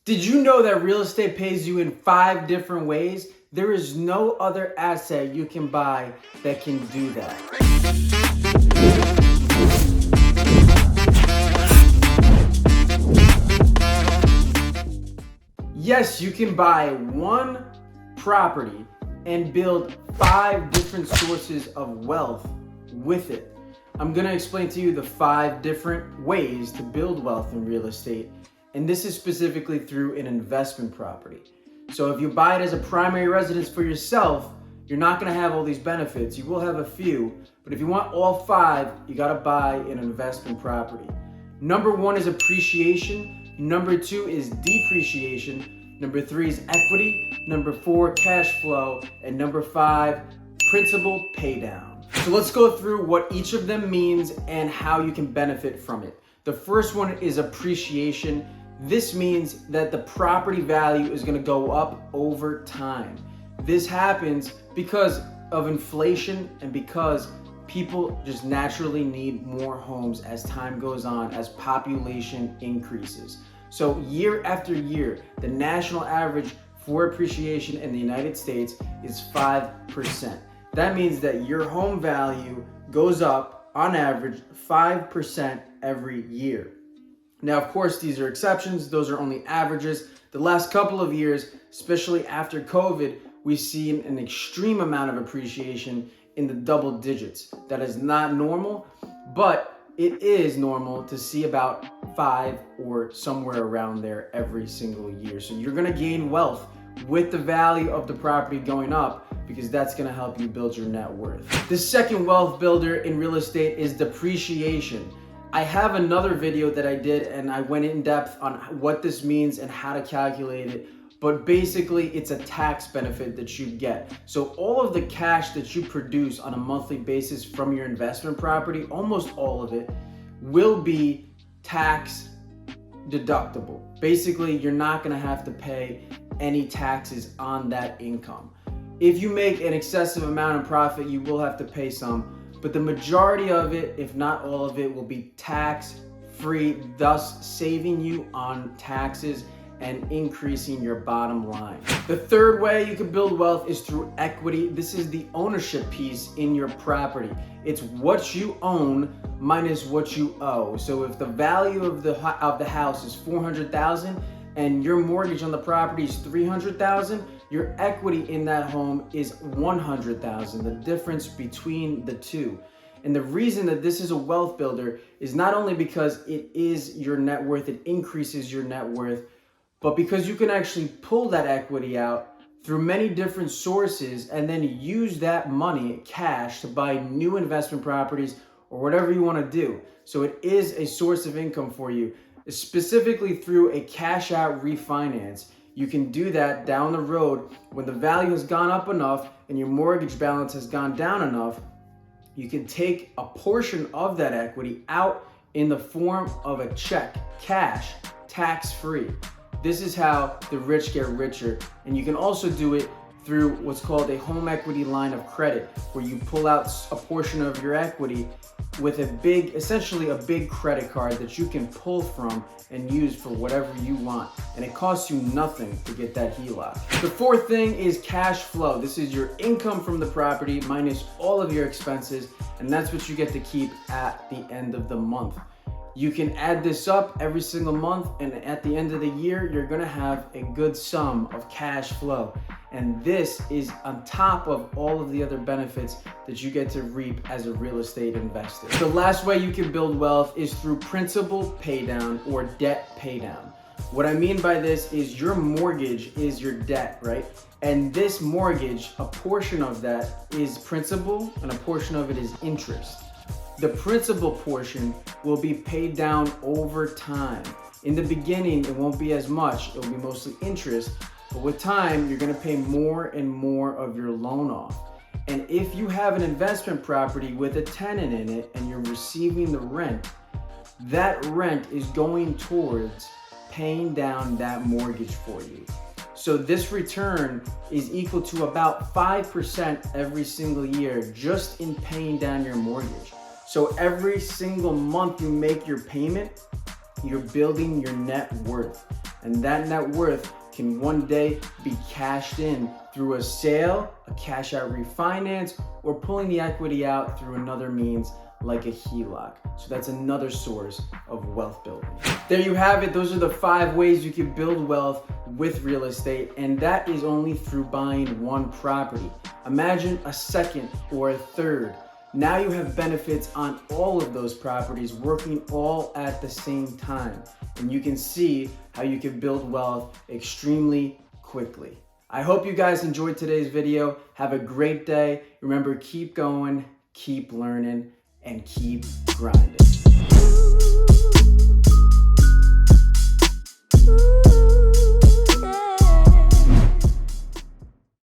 Did you know that real estate pays you in 5 different ways? There is no other asset you can buy that can do that. Yes, you can buy one property and build 5 different sources of wealth with it. I'm gonna explain to you the 5 different ways to build wealth in real estate, and this is specifically through an investment property. So if you buy it as a primary residence for yourself, you're not gonna have all these benefits. You will have a few, but if you want all 5, you gotta buy an investment property. Number 1 is appreciation. Number 2 is depreciation. Number 3 is equity. Number 4, cash flow. And number 5, principal pay down. So let's go through what each of them means and how you can benefit from it. The first one is appreciation. This means that the property value is going to go up over time. This happens because of inflation and because people just naturally need more homes as time goes on, as population increases. So year after year, the national average for appreciation in the United States is 5%. That means that your home value goes up on average 5% every year. Now, of course, these are exceptions. Those are only averages. The last couple of years, especially after COVID, we've seen an extreme amount of appreciation in the double digits. That is not normal, but it is normal to see about 5 or somewhere around there every single year. So you're gonna gain wealth with the value of the property going up because that's gonna help you build your net worth. The second wealth builder in real estate is depreciation. I have another video that I did and I went in depth on what this means and how to calculate it, but basically it's a tax benefit that you get. So all of the cash that you produce on a monthly basis from your investment property, almost all of it, will be tax deductible. Basically, you're not gonna have to pay any taxes on that income. If you make an excessive amount of profit, you will have to pay some, but the majority of it, if not all of it, will be tax-free, thus saving you on taxes and increasing your bottom line. The third way you can build wealth is through equity. This is the ownership piece in your property. It's what you own minus what you owe. So if the value of the house is $400,000 and your mortgage on the property is $300,000, your equity in that home is $100,000, the difference between the two. And the reason that this is a wealth builder is not only because it is your net worth, it increases your net worth, but because you can actually pull that equity out through many different sources and then use that money, cash, to buy new investment properties or whatever you want to do. So it is a source of income for you, specifically through a cash out refinance. You can do that down the road when the value has gone up enough and your mortgage balance has gone down enough. You can take a portion of that equity out in the form of a check, cash, tax-free. This is how the rich get richer. And you can also do it through what's called a home equity line of credit, where you pull out a portion of your equity with essentially a big credit card that you can pull from and use for whatever you want. And it costs you nothing to get that HELOC. The fourth thing is cash flow. This is your income from the property minus all of your expenses, and that's what you get to keep at the end of the month. You can add this up every single month, and at the end of the year, you're gonna have a good sum of cash flow. And this is on top of all of the other benefits that you get to reap as a real estate investor. The last way you can build wealth is through principal pay down or debt pay down. What I mean by this is your mortgage is your debt, right? And this mortgage, a portion of that is principal and a portion of it is interest. The principal portion will be paid down over time. In the beginning, it won't be as much. It will be mostly interest, but with time, you're gonna pay more and more of your loan off. And if you have an investment property with a tenant in it and you're receiving the rent, that rent is going towards paying down that mortgage for you. So this return is equal to about 5% every single year just in paying down your mortgage. So every single month you make your payment, you're building your net worth. And that net worth can one day be cashed in through a sale, a cash out refinance, or pulling the equity out through another means like a HELOC. So that's another source of wealth building. There you have it. Those are the 5 ways you can build wealth with real estate, and that is only through buying one property. Imagine a second or a third. Now you have benefits on all of those properties working all at the same time, and you can see how you can build wealth extremely quickly. I hope you guys enjoyed today's video. Have a great day. Remember, keep going, keep learning, and keep grinding.